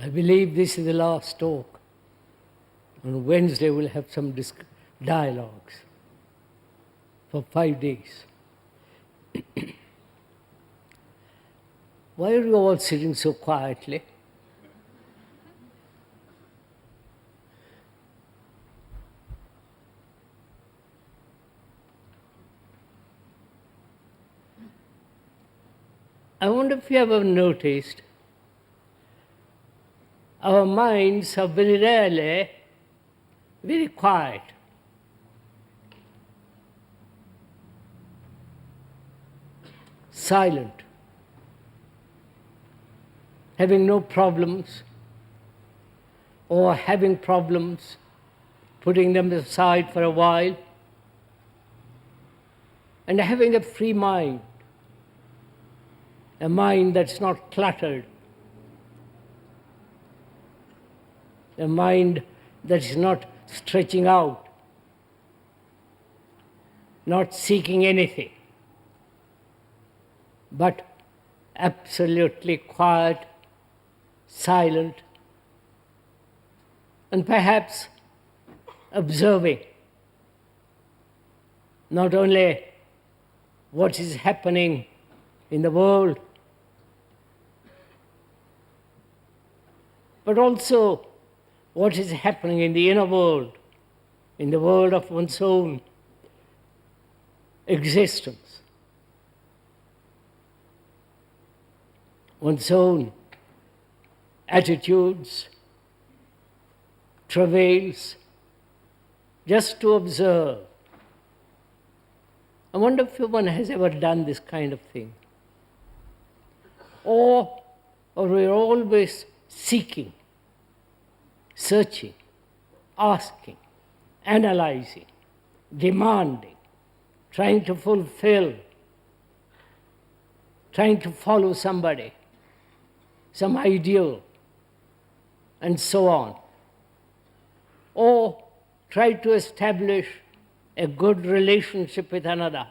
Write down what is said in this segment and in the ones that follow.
I believe this is the last talk. On Wednesday we'll have some dialogues for 5 days. Why are you all sitting so quietly? I wonder if you ever noticed our minds are very rarely very quiet. Silent. Having no problems, or having problems, putting them aside for a while, and having a free mind. A mind that's not cluttered, a mind that is not stretching out, not seeking anything, but absolutely quiet, silent, and perhaps observing not only what is happening in the world, but also what is happening in the inner world, in the world of one's own existence, one's own attitudes, travails, just to observe. I wonder if one has ever done this kind of thing. Or we're always seeking, searching, asking, analyzing, demanding, trying to fulfill, trying to follow somebody, some ideal, and so on. Or try to establish a good relationship with another.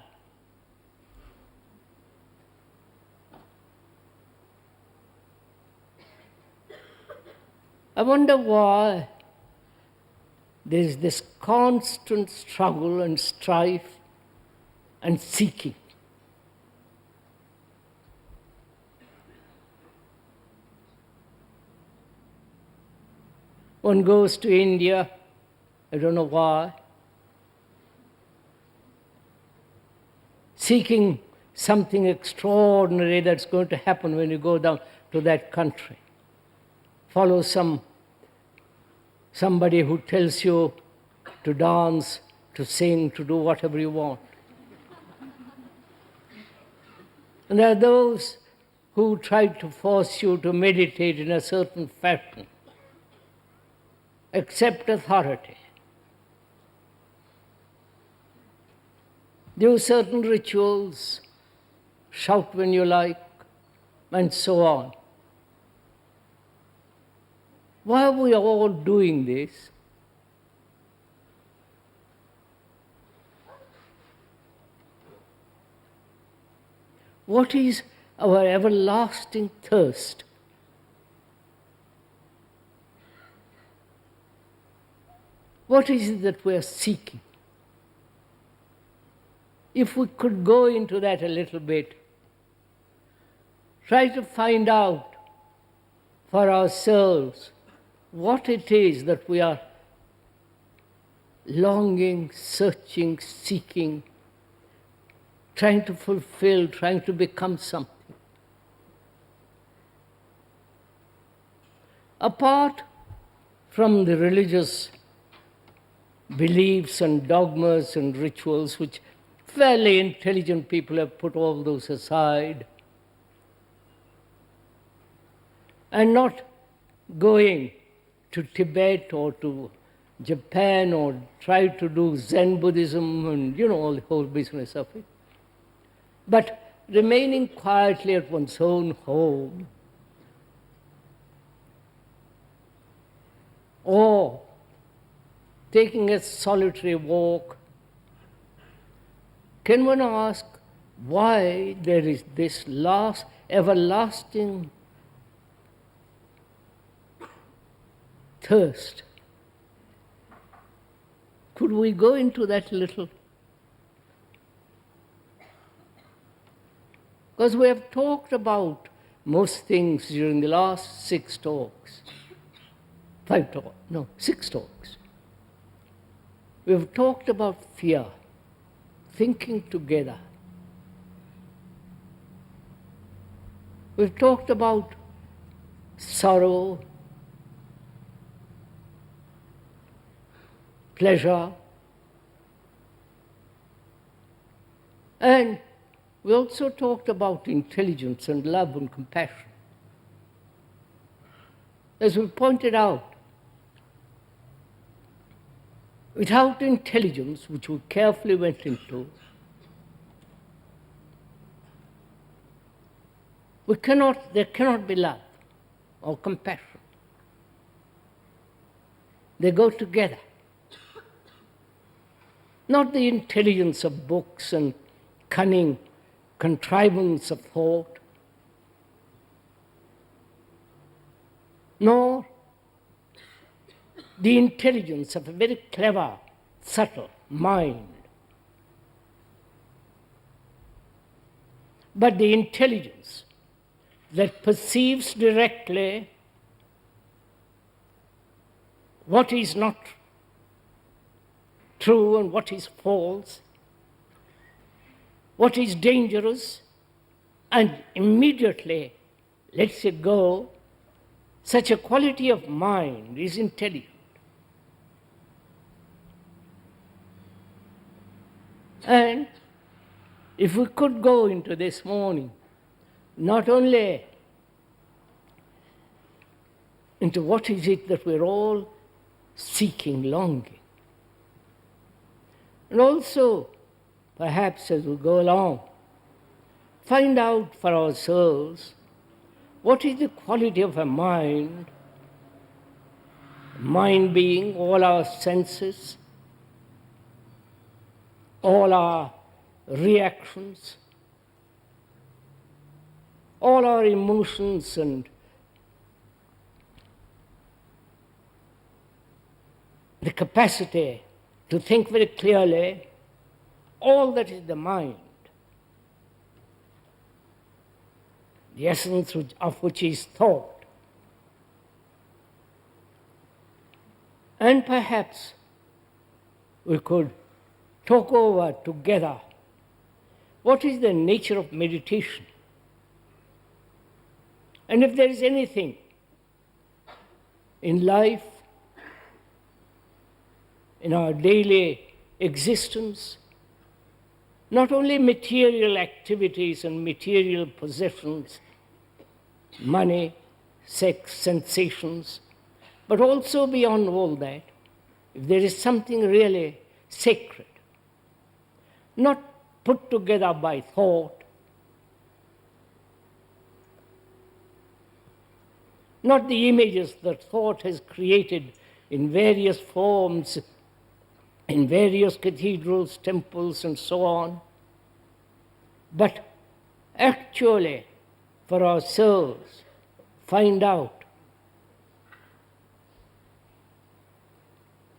I wonder why there is this constant struggle and strife and seeking. One goes to India, I don't know why, seeking something extraordinary that's going to happen when you go down to that country. Follow somebody who tells you to dance, to sing, to do whatever you want. And there are those who try to force you to meditate in a certain fashion, accept authority, do certain rituals, shout when you like, and so on. Why are we all doing this? What is our everlasting thirst? What is it that we are seeking? If we could go into that a little bit, try to find out for ourselves what it is that we are longing, searching, seeking, trying to fulfill, trying to become something. Apart from the religious beliefs and dogmas and rituals, which fairly intelligent people have put all those aside, and not going to Tibet or to Japan or try to do Zen Buddhism and, all the whole business of it, but remaining quietly at one's own home, or taking a solitary walk. Can one ask why there is this everlasting thirst. Could we go into that a little? Because we have talked about most things during the last 6 talks. 6 talks. We have talked about fear, thinking together. We've talked about sorrow, pleasure, and we also talked about intelligence and love and compassion. As we pointed out, without intelligence, which we carefully went into, there cannot be love or compassion. They go together. Not the intelligence of books and cunning contrivance of thought, nor the intelligence of a very clever, subtle mind, but the intelligence that perceives directly what is not true and what is false, what is dangerous, and immediately lets it go. Such a quality of mind is intelligent. And if we could go into this morning, not only into what is it that we're all seeking, longing, and also, perhaps as we go along, find out for ourselves what is the quality of a mind being all our senses, all our reactions, all our emotions and the capacity to think very clearly, all that is the mind, the essence of which is thought. And perhaps we could talk over together what is the nature of meditation. And if there is anything in life, in our daily existence, not only material activities and material possessions, money, sex, sensations, but also beyond all that, if there is something really sacred, not put together by thought, not the images that thought has created in various forms, in various cathedrals, temples, and so on, but actually for ourselves find out,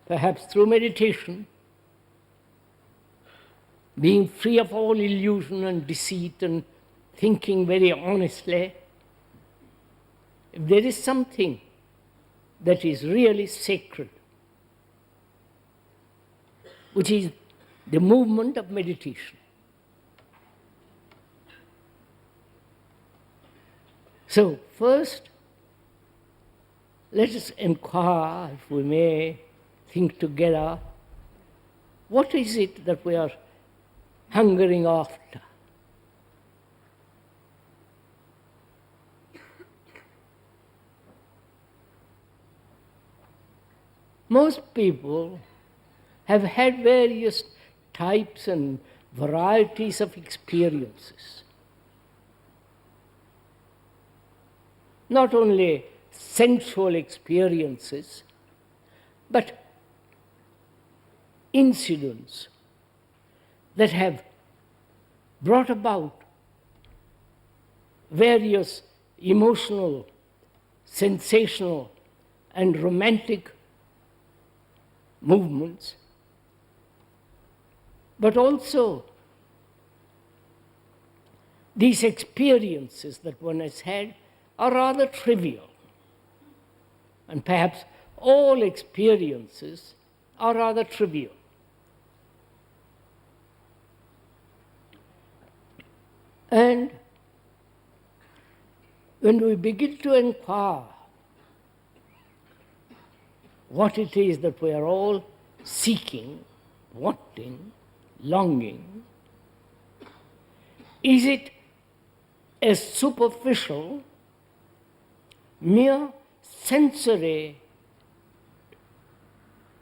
perhaps through meditation, being free of all illusion and deceit and thinking very honestly, if there is something that is really sacred, which is the movement of meditation. So first, let us inquire, if we may, think together, what is it that we are hungering after? Most people have had various types and varieties of experiences. Not only sensual experiences, but incidents that have brought about various emotional, sensational, and romantic movements, but also these experiences that one has had are rather trivial. And perhaps all experiences are rather trivial. And when we begin to inquire what it is that we are all seeking, wanting, longing, is it a superficial, mere sensory,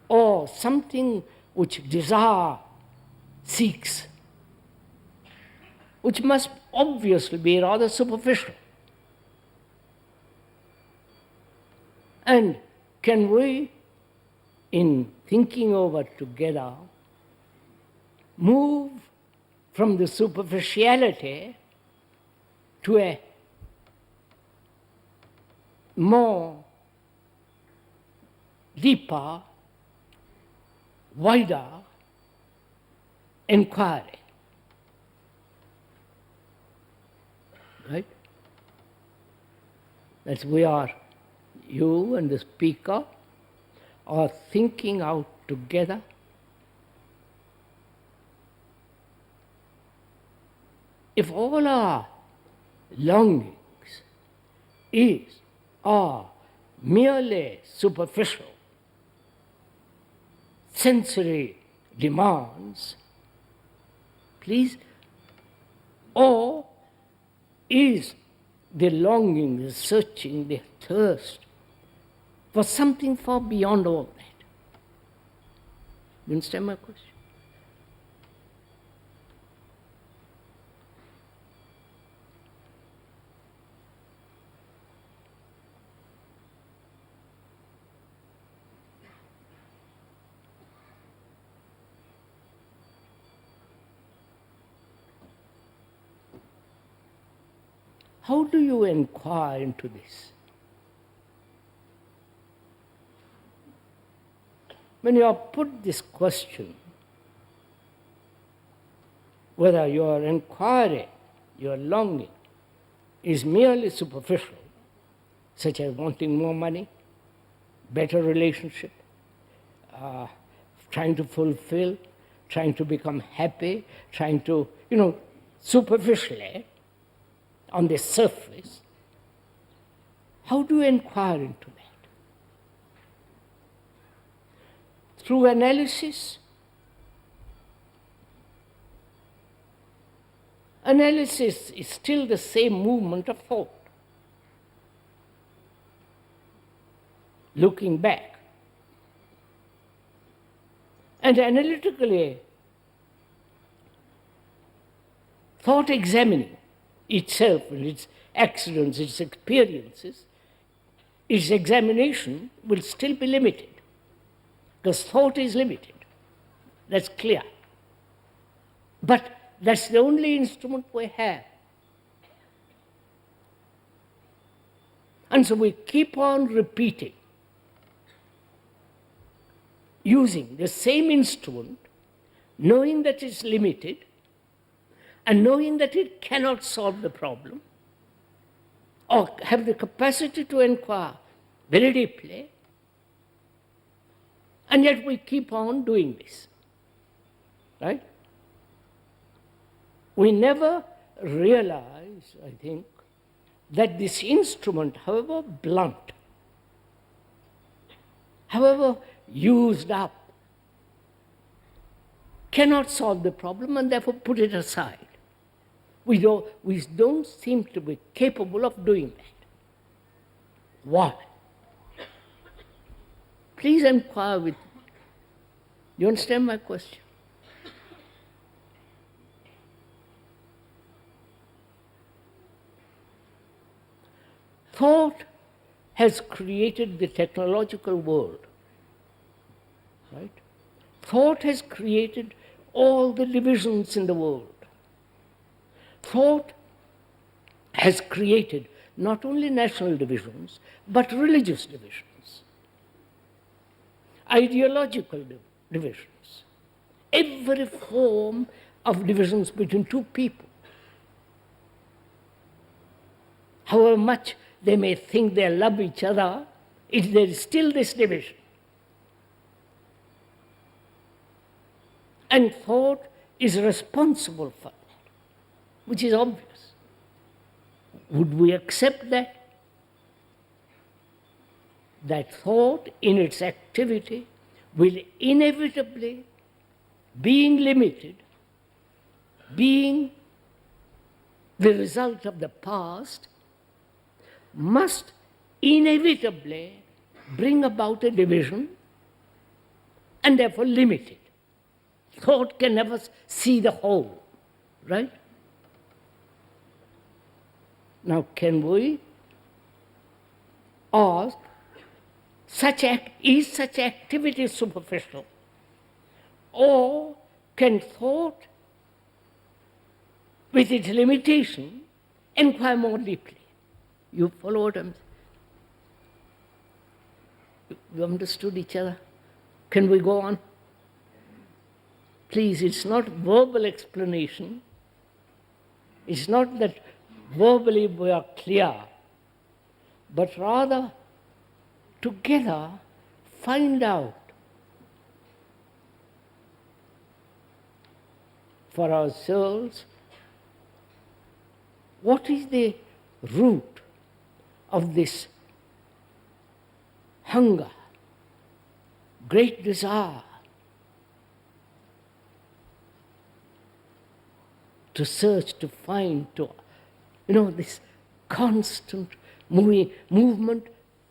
or something which desire seeks, which must obviously be rather superficial? And can we, in thinking over together, move from the superficiality to a more deeper, wider inquiry? Right? That we are, you and the speaker, are thinking out together. If all our longings are merely superficial, sensory demands, please, or is the longing, the searching, the thirst for something far beyond all that? You understand my question? How do you inquire into this? When you are put this question, whether your inquiry, your longing, is merely superficial, such as wanting more money, better relationship, trying to fulfill, trying to become happy, trying to, superficially, on the surface, how do you inquire into that? Through analysis? Analysis is still the same movement of thought. Looking back. And analytically, thought examining itself and its accidents, its experiences, its examination will still be limited. Because thought is limited. That's clear. But that's the only instrument we have. And so we keep on repeating, using the same instrument, knowing that it's limited, and knowing that it cannot solve the problem, or have the capacity to inquire very deeply, and yet we keep on doing this. Right? We never realize, I think, that this instrument, however blunt, however used up, cannot solve the problem, and therefore put it aside. We don't seem to be capable of doing that. Why? Please inquire with me. You understand my question? Thought has created the technological world. Right? Thought has created all the divisions in the world. Thought has created not only national divisions, but religious divisions. ideological divisions, every form of divisions between two people. However much they may think they love each other, there is still this division. And thought is responsible for that, which is obvious. Would we accept that? That thought in its activity will inevitably, being limited, being the result of the past, must inevitably bring about a division and therefore limit it. Thought can never see the whole, right? Now, can we ask, is such activity superficial? Or can thought, with its limitation, inquire more deeply? You follow what I'm saying? You understood each other? Can we go on? Please, it's not verbal explanation. It's not that verbally we are clear, but rather together find out for ourselves what is the root of this hunger, great desire to search, to find, this constant movement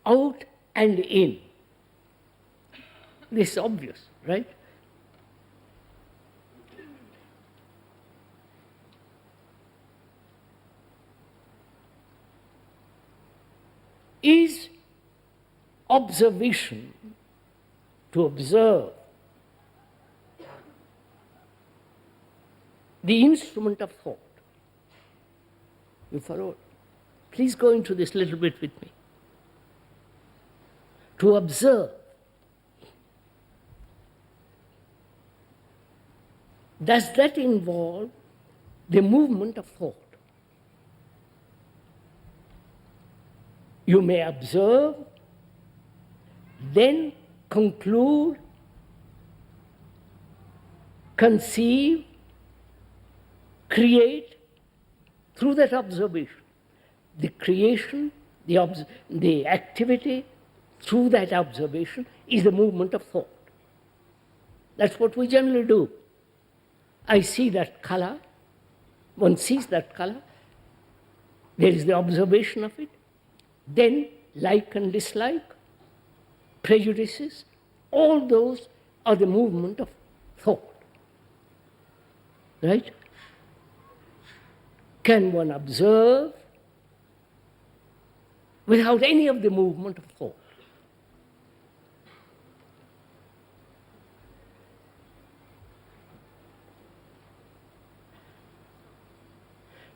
out and in. This is obvious, right? Is observation, to observe, the instrument of thought? You follow? Please go into this a little bit with me. To observe, does that involve the movement of thought? You may observe, then conclude, conceive, create through that observation. The creation, the activity through that observation is the movement of thought. That's what we generally do. I see that color, one sees that color, there is the observation of it, then like and dislike, prejudices, all those are the movement of thought. Right? Can one observe without any of the movement of thought?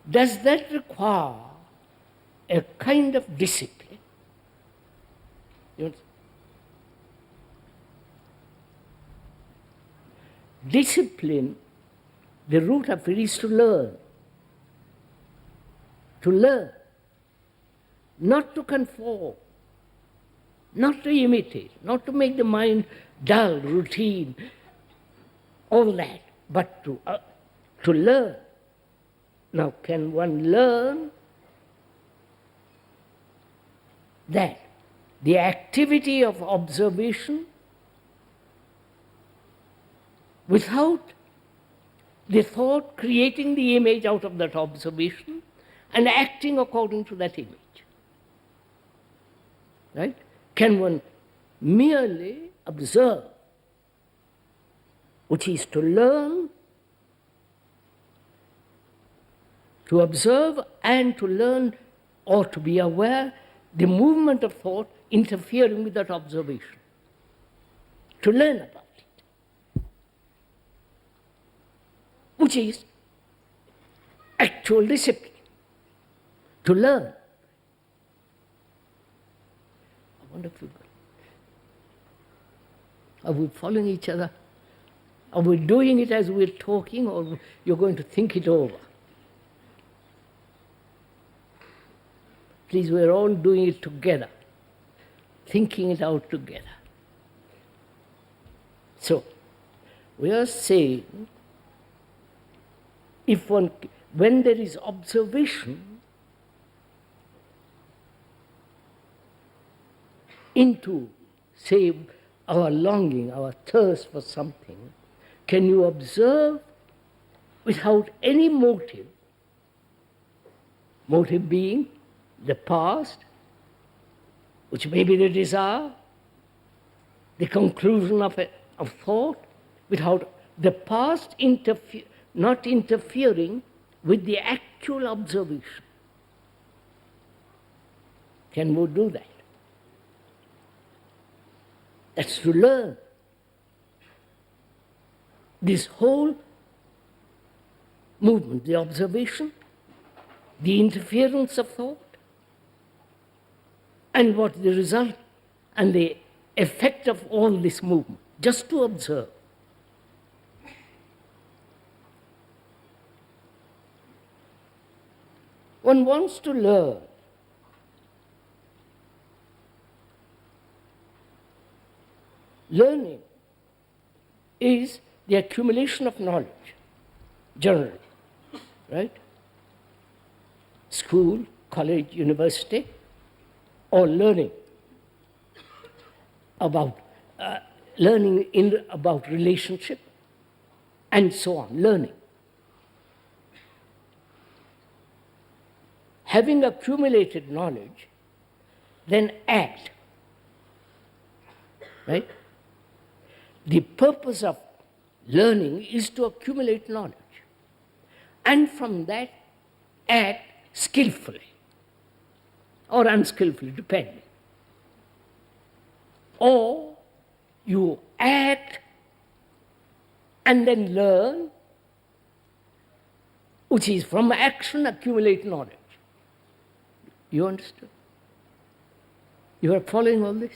Does that require a kind of discipline? Discipline, the root of it is to learn. To learn, not to conform, not to imitate, not to make the mind dull, routine, all that, but to learn. Now, can one learn that the activity of observation without the thought creating the image out of that observation and acting according to that image? Right? Can one merely observe, which is to learn, to observe and to learn or to be aware the movement of thought interfering with that observation, to learn about it, which is actual discipline, to learn. I wonder if you Are we following each other? Are we doing it as we're talking, or you're going to think it over? Please, we're all doing it together, thinking it out together. So, we are saying, when there is observation into, say, our longing, our thirst for something, can you observe without any motive? Motive being the past, which may be the desire, the conclusion of thought, without the past not interfering with the actual observation. Can we do that? That's to learn. This whole movement, the observation, the interference of thought, and what the result and the effect of all this movement, just to observe. One wants to learn. Learning is the accumulation of knowledge, generally, right? School, college, university, or learning about about relationship, and so on, learning. Having accumulated knowledge, then act, right? The purpose of learning is to accumulate knowledge, and from that act skillfully or unskillfully, depending. Or you act and then learn, which is from action accumulate knowledge. You understand? You are following all this?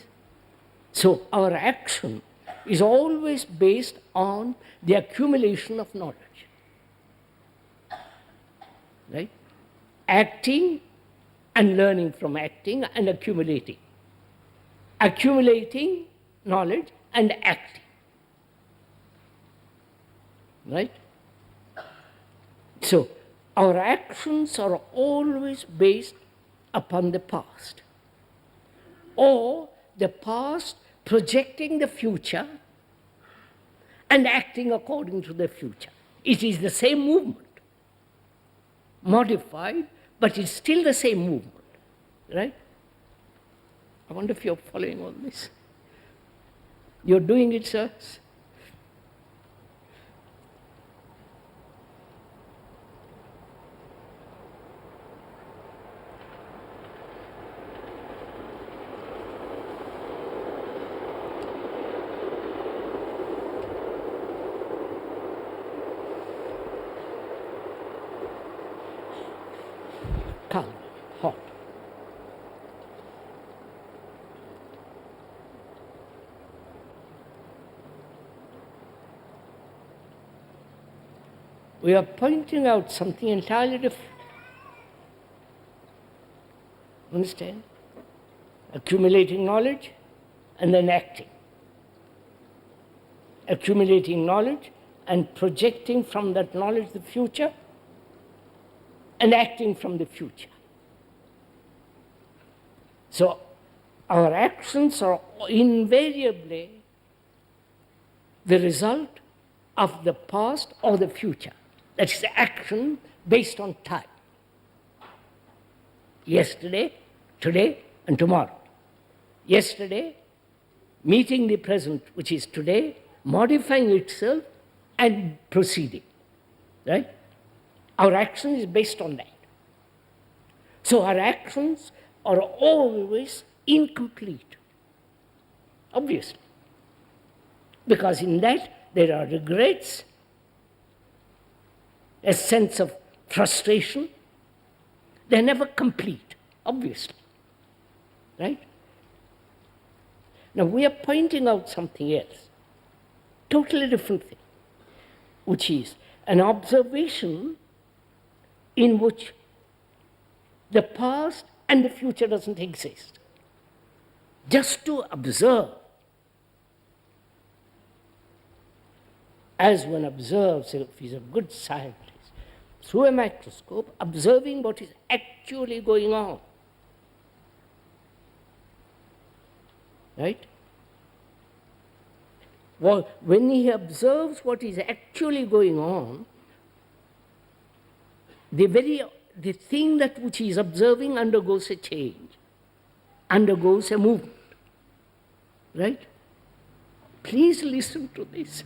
So our action is always based on the accumulation of knowledge. Right? Acting and learning from acting and accumulating. Accumulating knowledge and acting. Right? So our actions are always based upon the past, or the past projecting the future and acting according to the future. It is the same movement, modified, but it's still the same movement, right? I wonder if you're following all this. You're doing it, sirs? Calm, hot. We are pointing out something entirely different. Understand? Accumulating knowledge and then acting. Accumulating knowledge and projecting from that knowledge the future and acting from the future. So our actions are invariably the result of the past or the future. That is action based on time. Yesterday, today, and tomorrow. Yesterday, meeting the present, which is today, modifying itself and proceeding. Right? Our action is based on that. So our actions are always incomplete, obviously. Because in that there are regrets, a sense of frustration. They're never complete, obviously. Right? Now we are pointing out something else. Totally different thing, which is an observation in which the past and the future doesn't exist. Just to observe, as one observes, if he's a good scientist, through a microscope, observing what is actually going on. Right? Well, when he observes what is actually going on, the thing that which he is observing undergoes a change, undergoes a movement. Right? Please listen to this.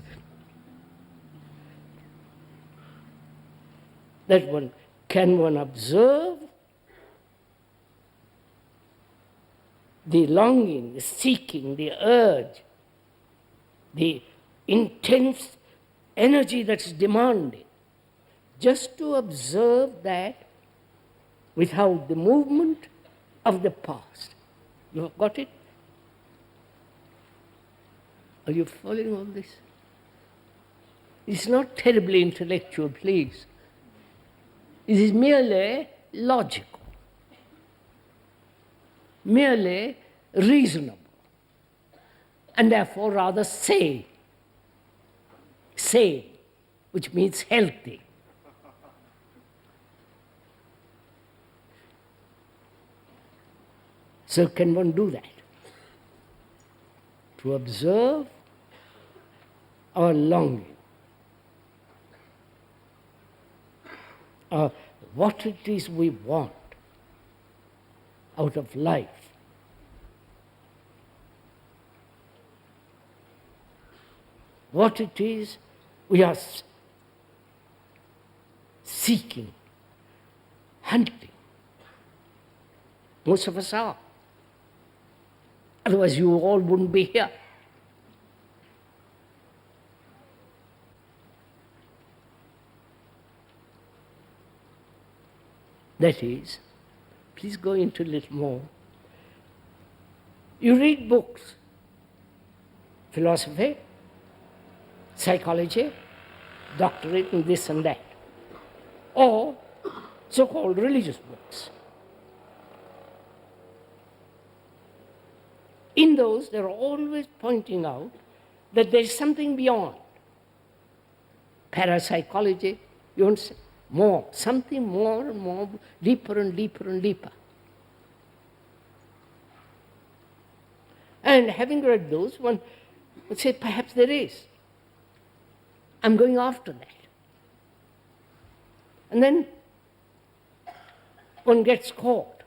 That one observe the longing, the seeking, the urge, the intense energy that's demanded, just to observe that without the movement of the past. You have got it? Are you following all this? It's not terribly intellectual, please. It is merely logical, merely reasonable, and therefore rather sane. Sane, which means healthy. So can one do that? To observe our longing, what it is we want out of life. What it is we are seeking, hunting. Most of us are. Otherwise you all wouldn't be here. That is, please go into a little more. You read books, philosophy, psychology, doctorate in this and that, or so-called religious books. In those, they're always pointing out that there is something beyond. Parapsychology, you understand? More, something more and more, deeper and deeper and deeper. And having read those, one would say, perhaps there is. I'm going after that. And then one gets caught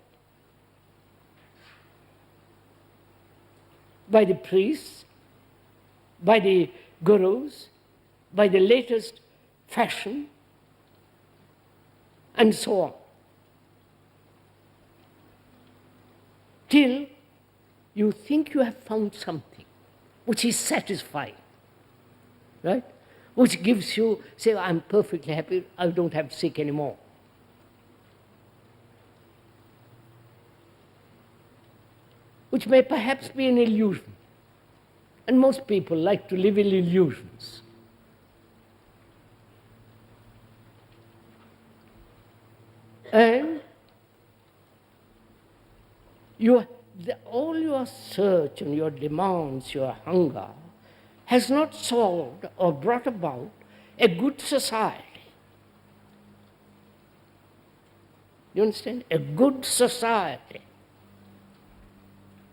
by the priests, by the gurús, by the latest fashion, and so on. Till you think you have found something which is satisfying, right? Which gives you, say, I'm perfectly happy, I don't have to seek anymore. Which may perhaps be an illusion. And most people like to live in illusions. And all your search and your demands, your hunger, has not solved or brought about a good society. You understand? A good society.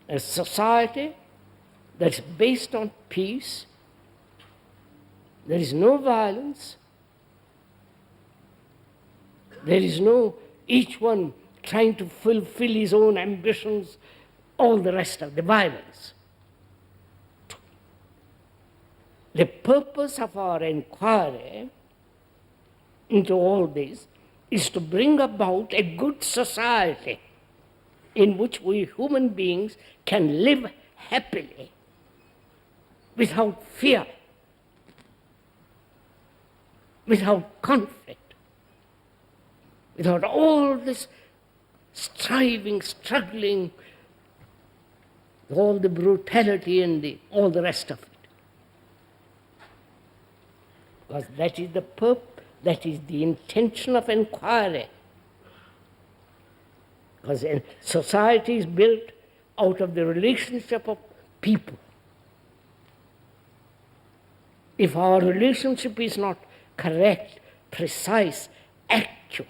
A society that's based on peace. There is no violence. There is no each one trying to fulfill his own ambitions, all the rest of the violence. The purpose of our inquiry into all this is to bring about a good society in which we human beings can live happily without fear, without conflict, without all this striving, struggling, all the brutality and all the rest of it. Because that is that is the intention of inquiry. Because society is built out of the relationship of people. If our relationship is not correct, precise, actual,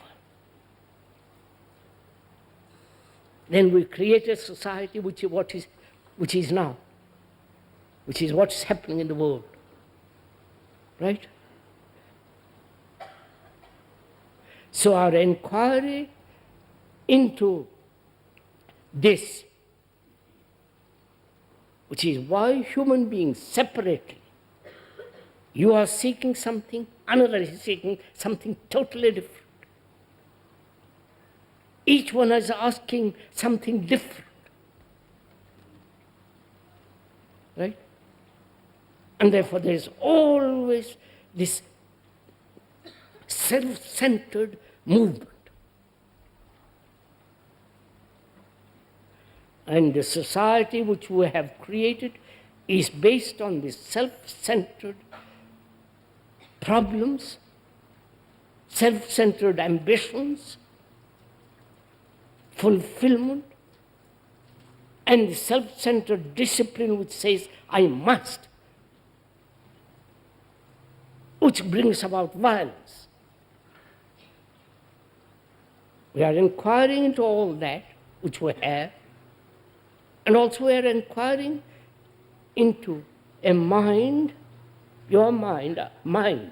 then we create a society which is now, which is what's happening in the world. Right? So our inquiry into this, which is why human beings separately, you are seeking something, another is seeking something totally different. Each one is asking something different. Right? And therefore there is always this self-centered movement. And the society which we have created is based on these self-centered problems, self-centered ambitions, fulfillment, and the self-centered discipline which says, I must, which brings about violence. We are inquiring into all that which we have, and also we are inquiring into a mind, your mind, mind.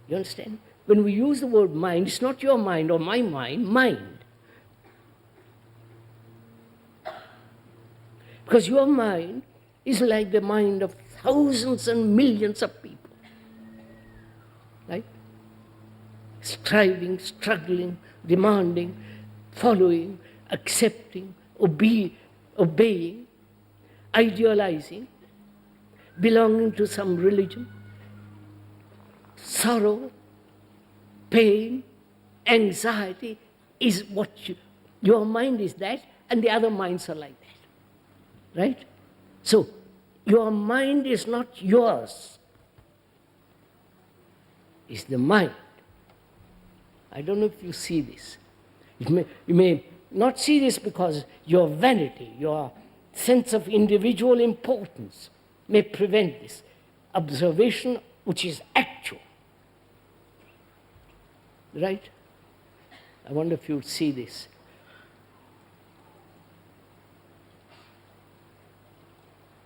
You understand? When we use the word mind, it's not your mind or my mind, mind. Because your mind is like the mind of thousands and millions of people. Right? Striving, struggling, demanding, following, accepting, obeying, idealizing, belonging to some religion, sorrow, pain, anxiety is what your mind is that, and the other minds are like that. Right? So, your mind is not yours. It's the mind. I don't know if you see this. You may not see this because your vanity, your sense of individual importance may prevent this observation which is actual. Right? I wonder if you see this.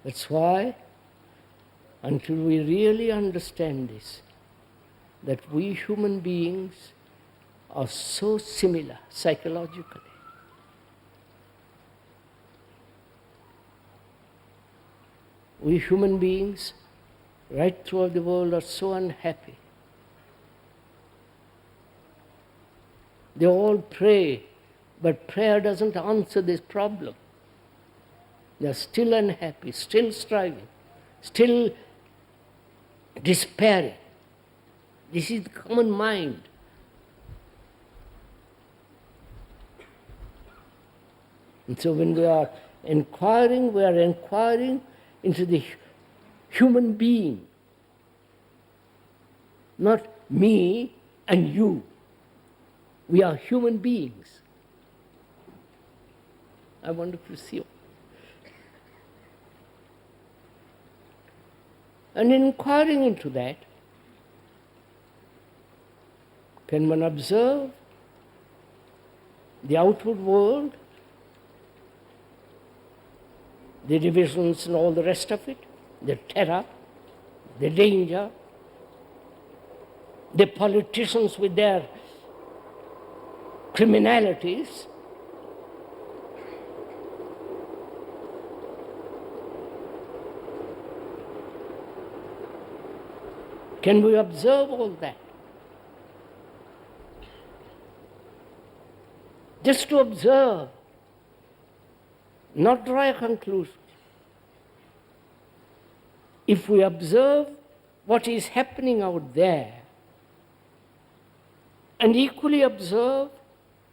That's why, until we really understand this, that we human beings are so similar psychologically. We human beings, right throughout the world, are so unhappy. They all pray, but prayer doesn't answer this problem. They are still unhappy, still striving, still despairing. This is the common mind. And so when we are inquiring into the human being, not me and you. We are human beings. I wonder if you see. And in inquiring into that, can one observe the outward world, the divisions and all the rest of it, the terror, the danger, the politicians with their criminalities, can we observe all that? Just to observe, not draw a conclusion. If we observe what is happening out there, and equally observe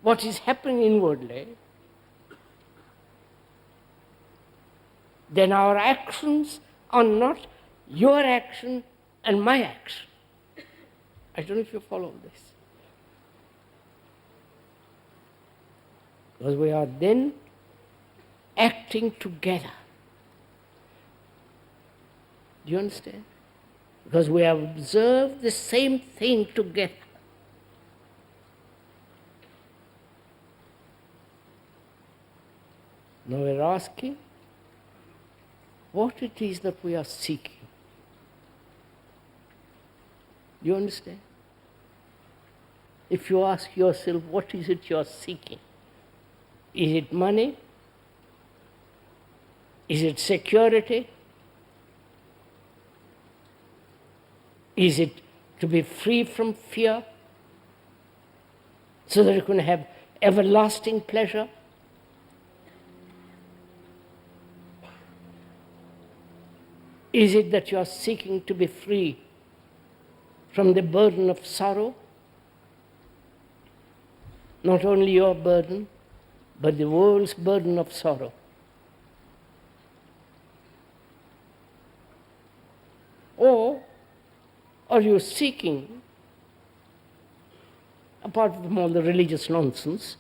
what is happening inwardly, then our actions are not your action and my action. I don't know if you follow this. Because we are then acting together. Do you understand? Because we have observed the same thing together. Now we're asking what it is that we are seeking. Do you understand? If you ask yourself, what is it you're seeking? Is it money? Is it security? Is it to be free from fear so that you can have everlasting pleasure? Is it that you are seeking to be free from the burden of sorrow? Not only your burden, but the world's burden of sorrow. Or are you seeking, apart from all the religious nonsense,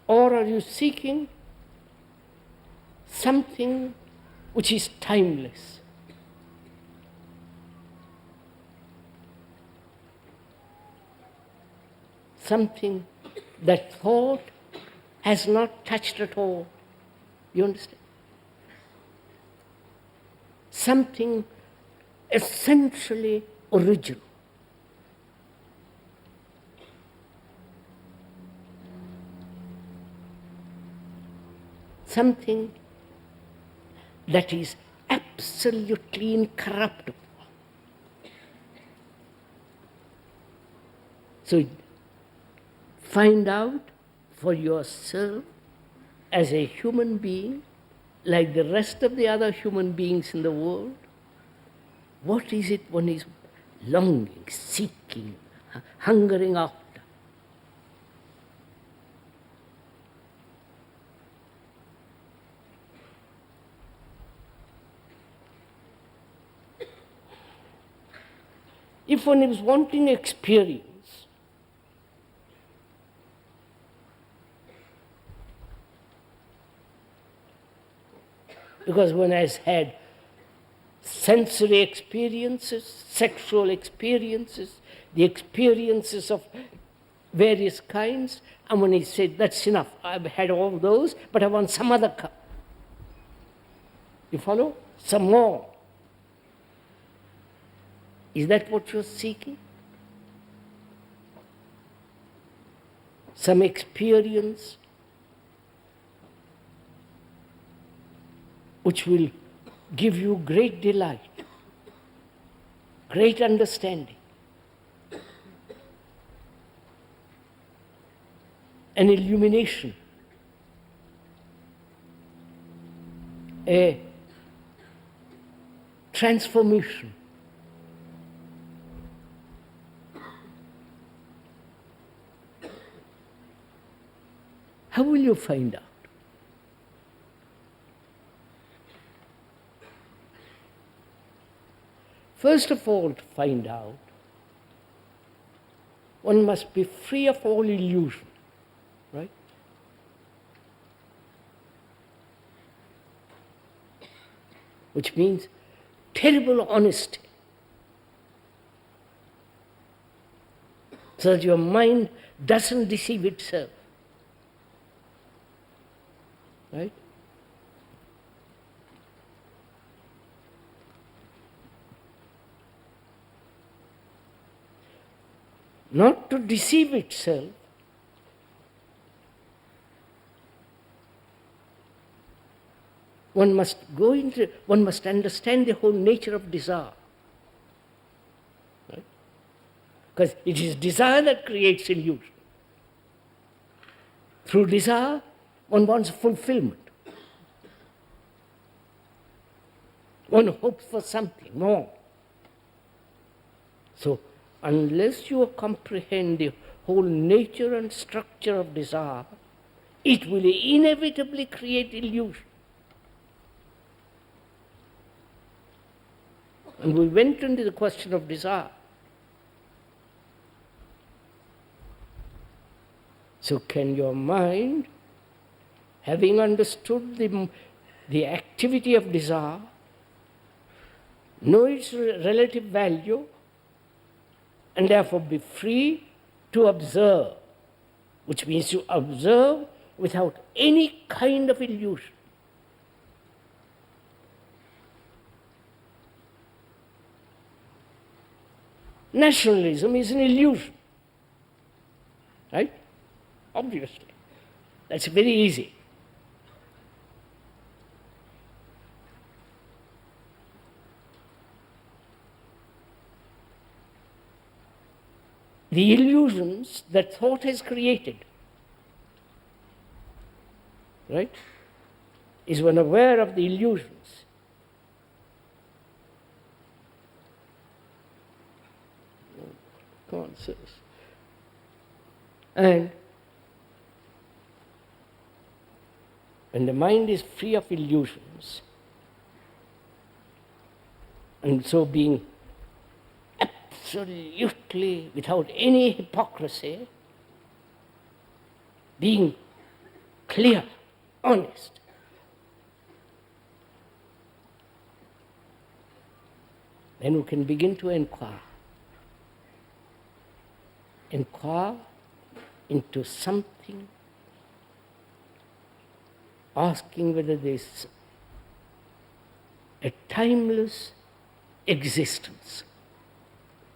or are you seeking something which is timeless? Something that thought has not touched at all. You understand? Something essentially original. Something that is absolutely incorruptible. So find out for yourself as a human being, like the rest of the other human beings in the world, what is it one is longing, seeking, hungering after? If one is wanting experience, because one has had sensory experiences, sexual experiences, the experiences of various kinds, and when he said, that's enough, I've had all those, but I want some other cup. You follow? Some more. Is that what you're seeking? Some experience which will give you great delight, great understanding, an illumination, a transformation. How will you find out? First of all, to find out, one must be free of all illusion, right? Which means terrible honesty, so that your mind doesn't deceive itself, right? Not to deceive itself, one must understand the whole nature of desire. Right? Because it is desire that creates illusion. Through desire, one wants fulfillment. One hopes for something more. So, unless you comprehend the whole nature and structure of desire, it will inevitably create illusion. And we went into the question of desire. So can your mind, having understood the activity of desire, know its relative value, and therefore be free to observe, which means to observe without any kind of illusion. Nationalism is an illusion, right? Obviously. That's very easy. The illusions that thought has created, right, is when aware of the illusions. Come on, sirs. And when the mind is free of illusions, and so being absolutely without any hypocrisy, being clear, honest, then we can begin to inquire. Inquire into something, asking whether there's a timeless existence.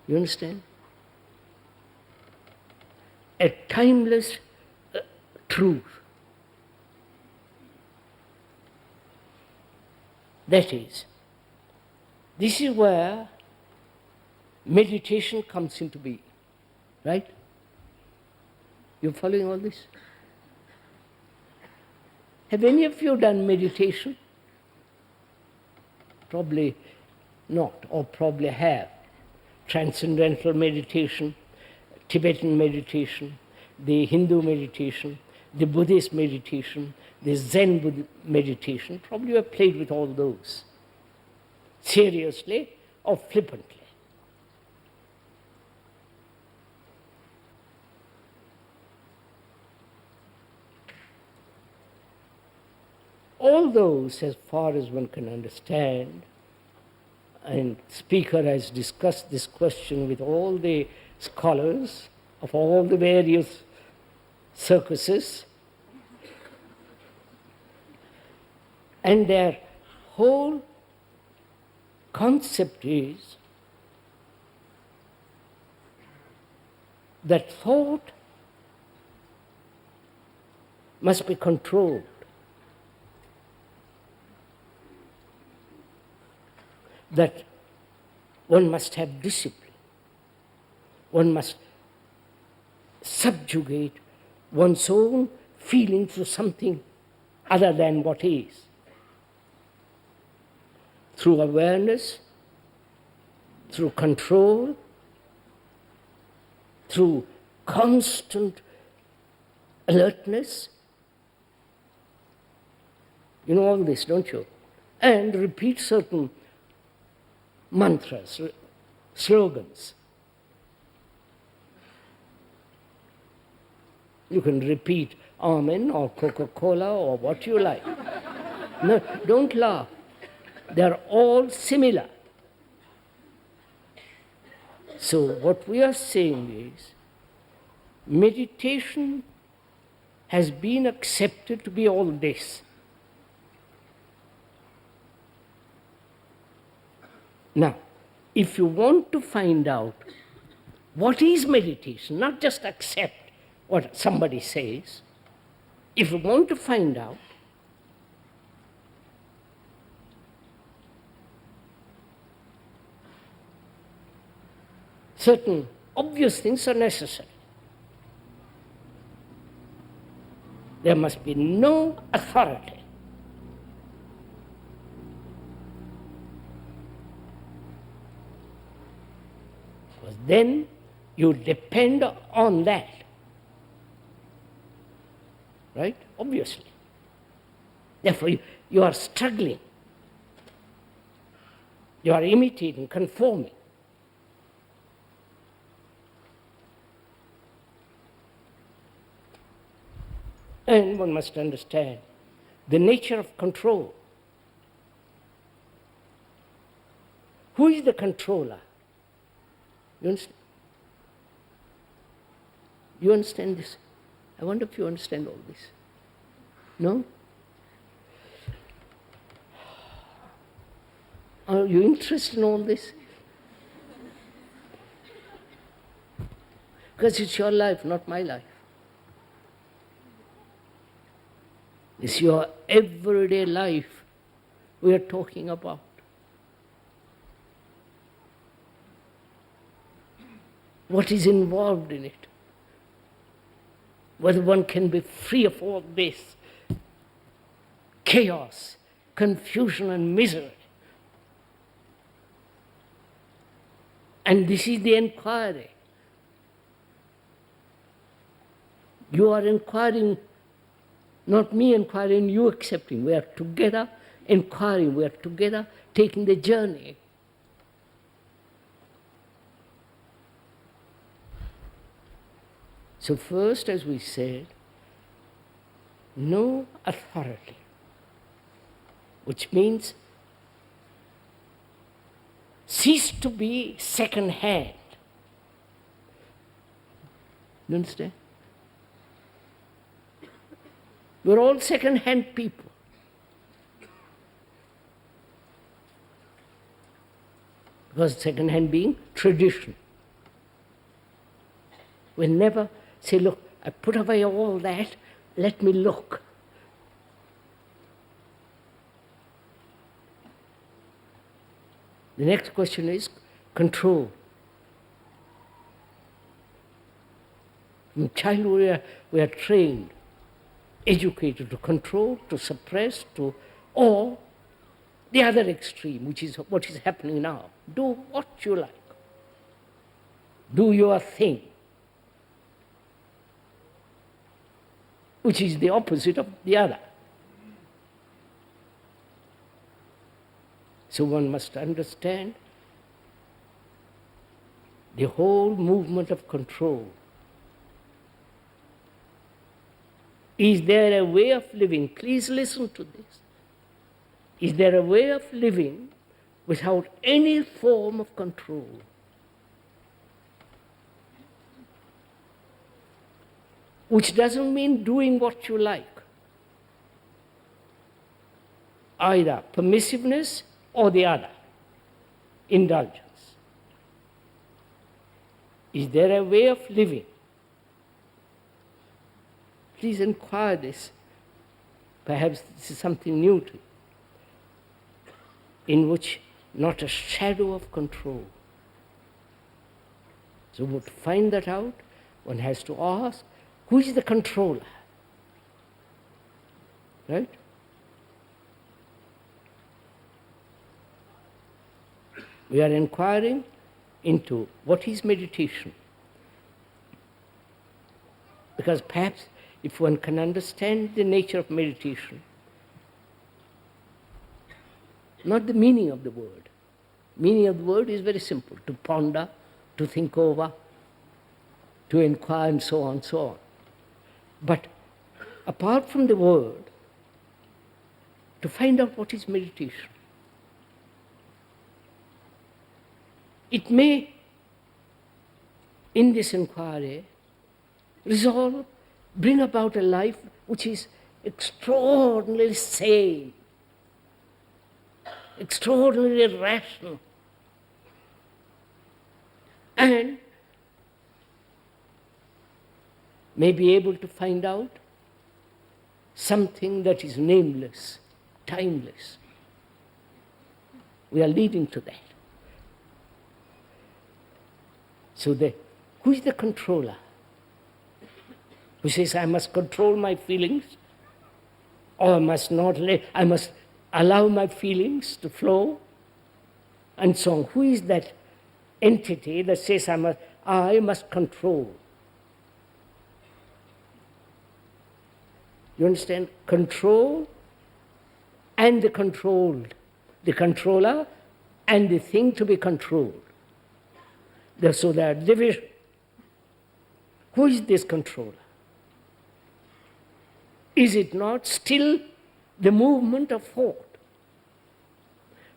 You understand? A timeless truth. That is, this is where meditation comes into being. Right? You following all this? Have any of you done meditation? Probably not, or probably have. Transcendental meditation, Tibetan meditation, the Hindu meditation, the Buddhist meditation, the Zen meditation. Probably you have played with all those. Seriously or flippantly. All those, as far as one can understand, and speaker has discussed this question with all the scholars of all the various circuses, and their whole concept is that thought must be controlled. That one must have discipline. One must subjugate one's own feeling to something other than what is. Through awareness, through control, through constant alertness. You know all this, don't you? And repeat certain mantras, slogans. You can repeat Amen or Coca-Cola or what you like. No, don't laugh. They're all similar. So what we are saying is, meditation has been accepted to be all this. Now, if you want to find out what is meditation, not just accept what somebody says, if you want to find out, certain obvious things are necessary. There must be no authority. Because then you depend on that. Right? Obviously. Therefore, you are struggling. You are imitating, conforming. And one must understand the nature of control. Who is the controller? You understand? You understand this? I wonder if you understand all this. No? Are you interested in all this? Because it's your life, not my life. It's your everyday life we are talking about. What is involved in it? Whether one can be free of all this chaos, confusion and misery. And this is the inquiry. You are inquiring, not me inquiring, you accepting. We are together inquiring, we are together taking the journey. So first, as we said, no authority, which means cease to be second-hand. You understand? We're all second-hand people. Because second-hand being tradition. We never say, look, I put away all that, let me look. The next question is control. From childhood we are trained, educated to control, to suppress, or the other extreme, which is what is happening now. Do what you like. Do your thing. Which is the opposite of the other. So one must understand the whole movement of control. Is there a way of living? Please listen to this. Is there a way of living without any form of control? Which doesn't mean doing what you like. Either permissiveness or the other, indulgence. Is there a way of living? Please inquire this. Perhaps this is something new to you, in which not a shadow of control. So to find that out, one has to ask, who is the controller? Right? We are inquiring into what is meditation. Because perhaps if one can understand the nature of meditation, not the meaning of the word. Meaning of the word is very simple, to ponder, to think over, to inquire and so on, so on. But apart from the word, to find out what is meditation. It may, in this inquiry, bring about a life which is extraordinarily sane, extraordinarily rational, and may be able to find out something that is nameless, timeless. We are leading to that. So who is the controller? Who says, I must control my feelings, or I must not I must allow my feelings to flow, and so on. Who is that entity that says, I must control? You understand? Control and the controlled. The controller and the thing to be controlled. So there are division. Who is this controller? Is it not still the movement of thought?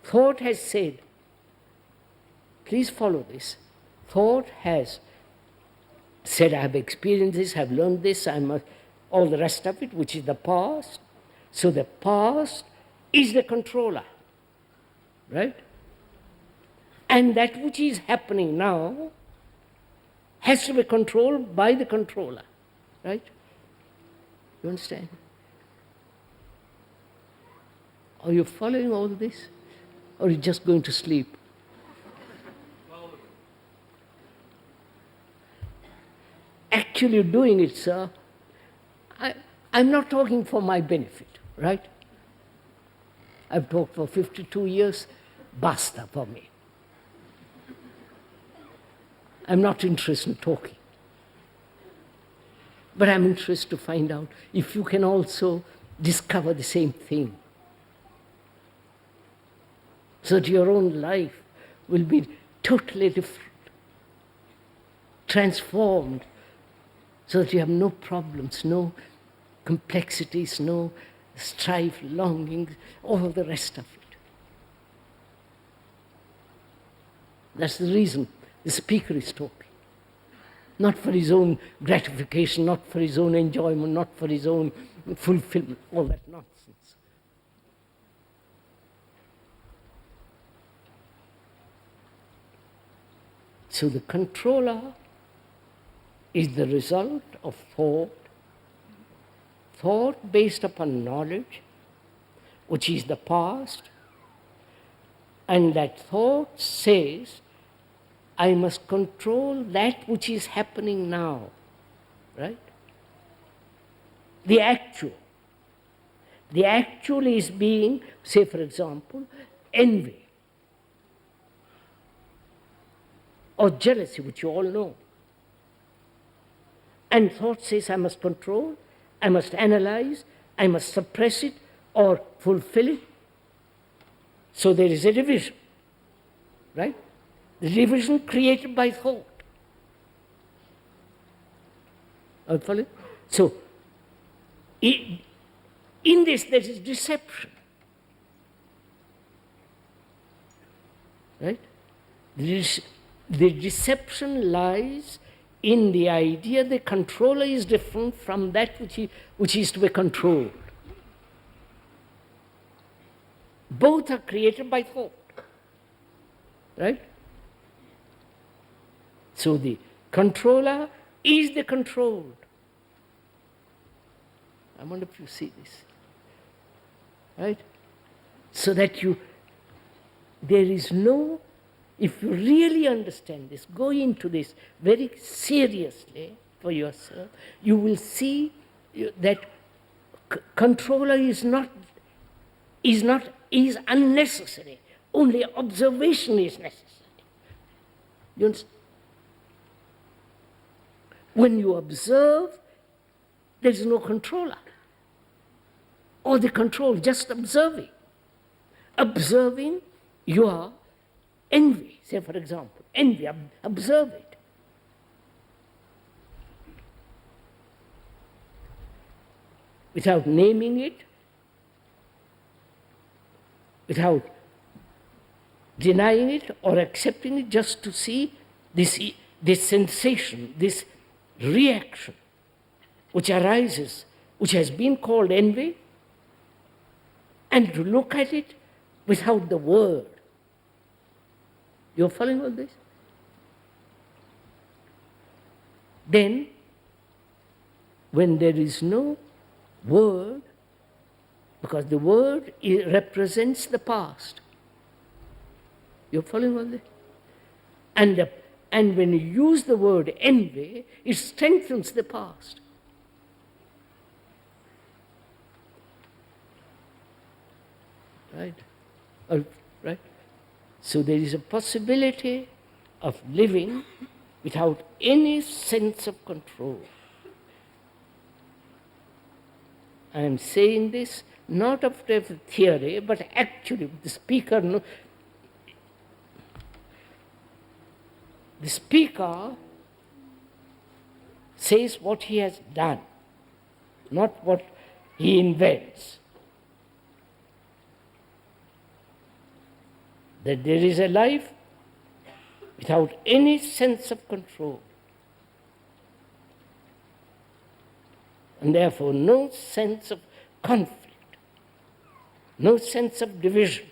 Thought has said, please follow this. Thought has said, I have experienced this, I have learned this, I must, all the rest of it, which is the past. So the past is the controller, right? And that which is happening now has to be controlled by the controller, right? You understand? Are you following all this? Or are you just going to sleep? Actually doing it, sir, I'm not talking for my benefit, right? I've talked for 52 years, basta for me. I'm not interested in talking. But I'm interested to find out if you can also discover the same thing. So that your own life will be totally different, transformed, so that you have no problems, no complexities, no strife, longings, all the rest of it. That's the reason the speaker is talking. Not for his own gratification, not for his own enjoyment, not for his own fulfillment, all that nonsense. So the controller is the result of thought based upon knowledge, which is the past, and that thought says, I must control that which is happening now, right? The actual. The actual is being, say for example, envy or jealousy, which you all know. And thought says, I must control, I must analyze, I must suppress it or fulfill it. So there is a division, right? The division created by thought. Are you following? So, in this there is deception. Right? The deception lies in the idea the controller is different from that which is to be controlled. Both are created by thought. Right? So the controller is the controlled. I wonder if you see this. Right? So that there is no, if you really understand this, go into this very seriously for yourself, you will see that controller is unnecessary. Only observation is necessary. You understand? When you observe, there is no controller. Or the control, just observing. Observing your envy, say for example, envy, observe it. Without naming it, without denying it or accepting it, just to see this sensation, this reaction which arises, which has been called envy, and to look at it without the word. You're following all this? Then, when there is no word, because the word represents the past. You're following all this? And when you use the word envy, it strengthens the past. Right? Right? So there is a possibility of living without any sense of control. I am saying this not after theory, but actually the speaker The speaker says what he has done, not what he invents. That there is a life without any sense of control, and therefore no sense of conflict, no sense of division.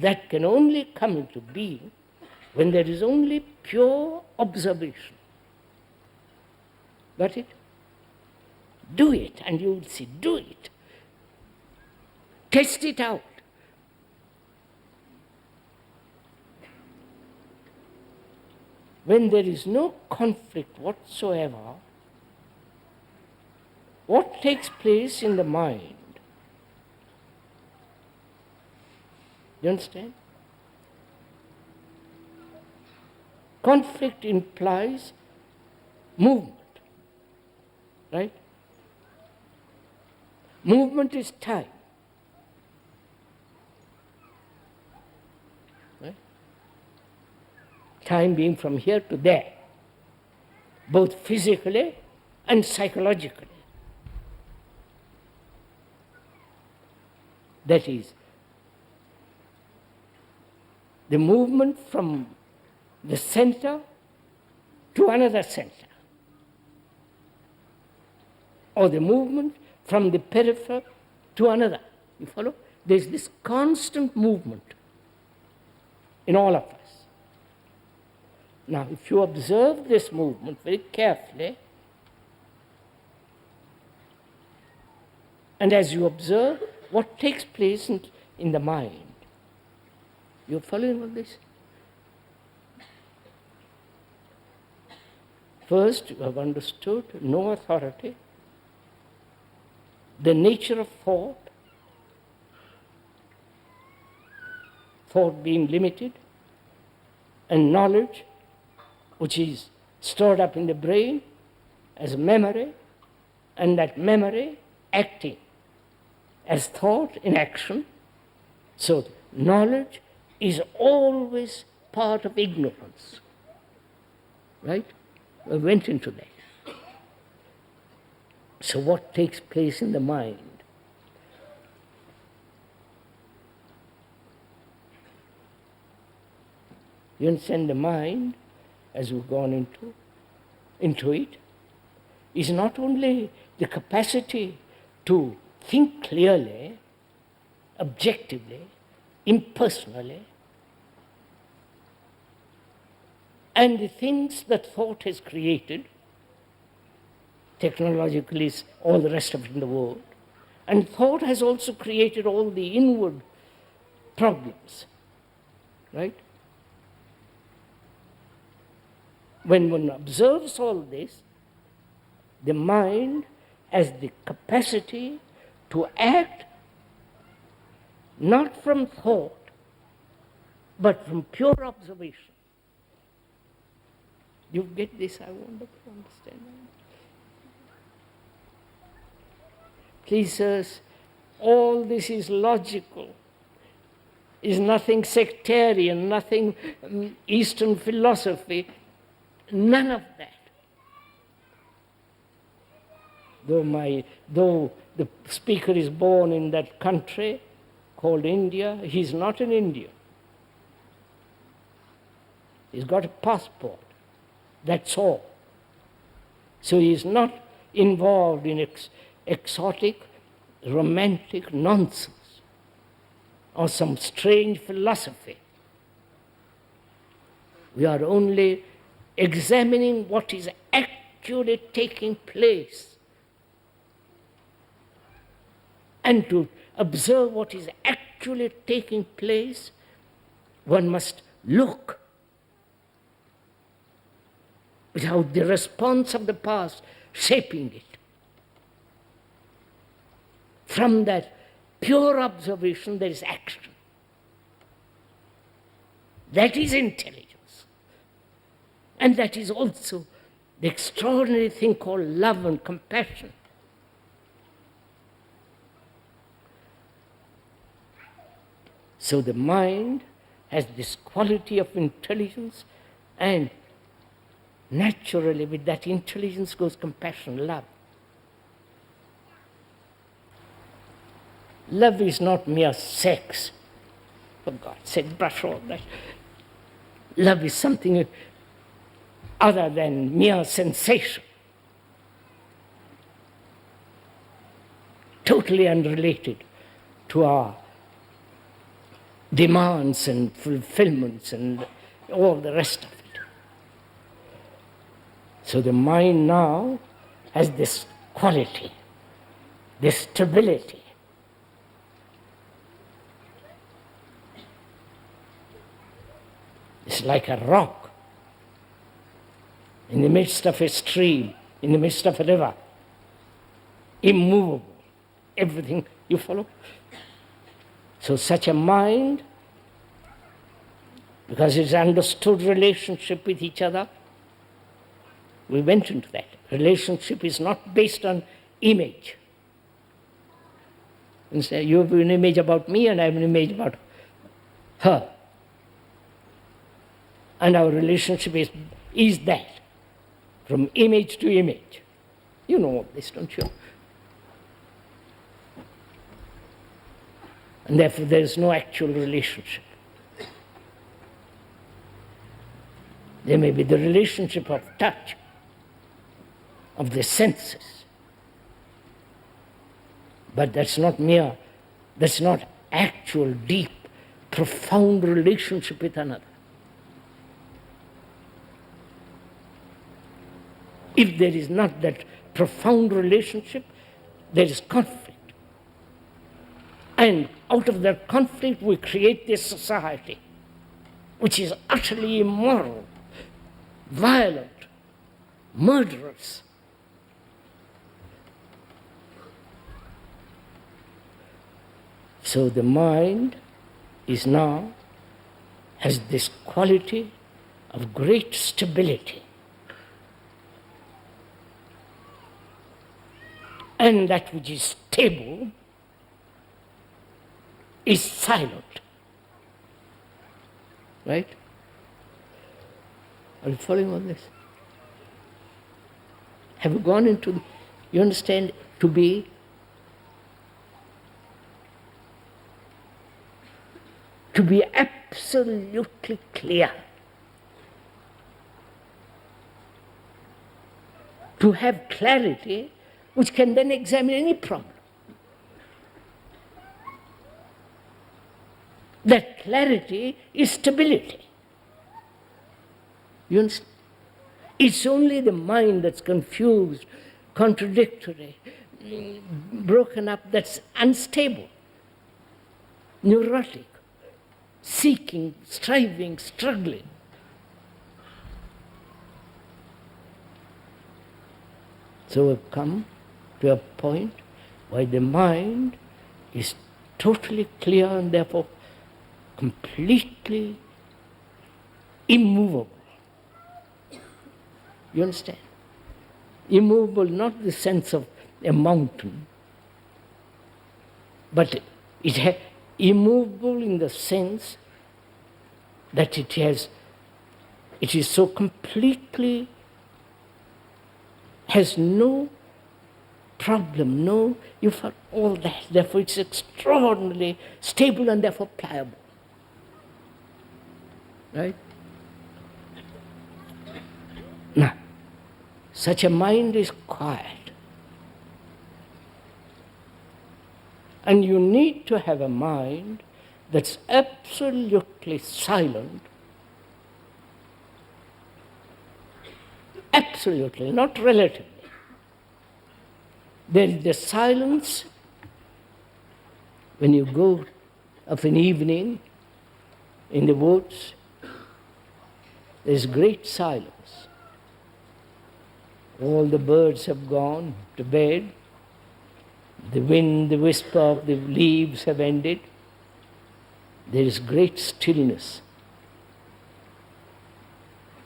That can only come into being when there is only pure observation. Got it? Do it and you will see. Do it. Test it out. When there is no conflict whatsoever, what takes place in the mind? You understand? Conflict implies movement, right? Movement is time. Right? Time being from here to there, both physically and psychologically. That is, the movement from the center to another center, or the movement from the periphery to another. You follow? There's this constant movement in all of us. Now, if you observe this movement very carefully, and as you observe what takes place in the mind, you're following all this? First, you have understood no authority, the nature of thought being limited, and knowledge, which is stored up in the brain as memory, and that memory acting as thought in action. So, knowledge is always part of ignorance. Right? I went into that. So what takes place in the mind? You understand, the mind, as we've gone into it, is not only the capacity to think clearly, objectively, impersonally, and the things that thought has created, technologically is all the rest of it in the world, and thought has also created all the inward problems, right? When one observes all this, the mind has the capacity to act not from thought, but from pure observation. You get this? I want to understand. Please, sirs, all this is logical, is nothing sectarian, nothing Eastern philosophy, none of that. Though the speaker is born in that country called India, he's not an Indian. He's got a passport. That's all. So he is not involved in exotic, romantic nonsense or some strange philosophy. We are only examining what is actually taking place. And to observe what is actually taking place, one must look without the response of the past shaping it. From that pure observation, there is action. That is intelligence. And that is also the extraordinary thing called love and compassion. So the mind has this quality of intelligence And naturally with that intelligence goes compassion, love. Love is not mere sex. For God's sake, brush all that. Love is something other than mere sensation. Totally unrelated to our demands and fulfillments and all the rest of it. So the mind now has this quality, this stability. It's like a rock in the midst of a stream, in the midst of a river, immovable. Everything, you follow? So such a mind, because it's understood relationship with each other, we went into that. Relationship is not based on image. And say, you have an image about me and I have an image about her. And our relationship is that, from image to image. You know all this, don't you? And therefore there is no actual relationship. There may be the relationship of touch, of the senses. But that's not actual, deep, profound relationship with another. If there is not that profound relationship, there is conflict. And out of that conflict we create this society, which is utterly immoral, violent, murderous. So the mind is now, has this quality of great stability. And that which is stable is silent. Right? Are you following all this? Have you gone into, you understand, to be absolutely clear, to have clarity which can then examine any problem. That clarity is stability. You understand? It's only the mind that's confused, contradictory, broken up, that's unstable, neurotic, seeking, striving, struggling. So we've come to a point where the mind is totally clear and therefore completely immovable. You understand? Immovable, not the sense of a mountain, but immovable in the sense that it is so completely, has no problem, you find all that. Therefore it's extraordinarily stable and therefore pliable. Right? Now, such a mind is quiet. And you need to have a mind that's absolutely silent, absolutely, not relatively. There is the silence when you go of an evening in the woods. There is great silence. All the birds have gone to bed. The wind, the whisper of the leaves have ended. There is great stillness.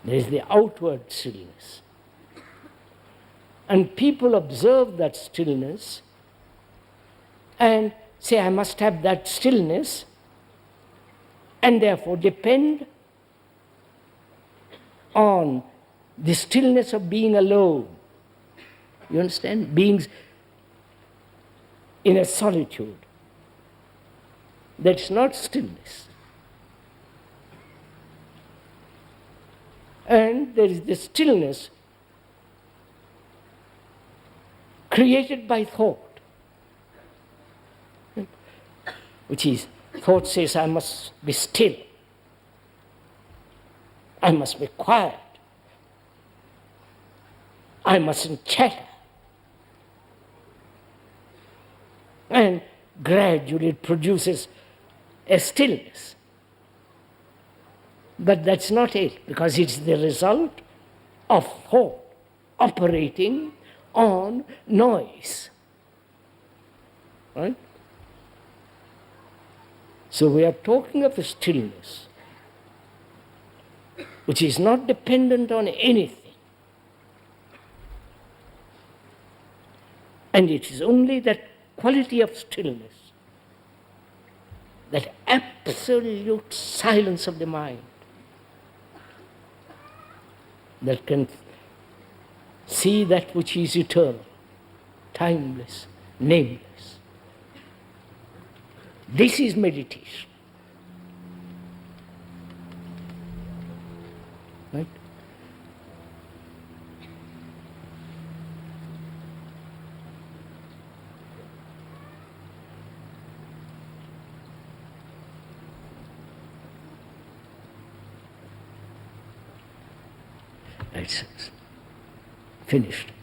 There is the outward stillness. And people observe that stillness and say, I must have that stillness, and therefore depend on the stillness of being alone. You understand? Being in a solitude. That's not stillness. And there is the stillness created by thought, which is, thought says, I must be still. I must be quiet. I mustn't chatter. And gradually it produces a stillness. But that's not it, because it's the result of thought operating on noise. Right? So we are talking of a stillness which is not dependent on anything. And it is only that quality of stillness, that absolute silence of the mind, that can see that which is eternal, timeless, nameless. This is meditation. Right? It's finished.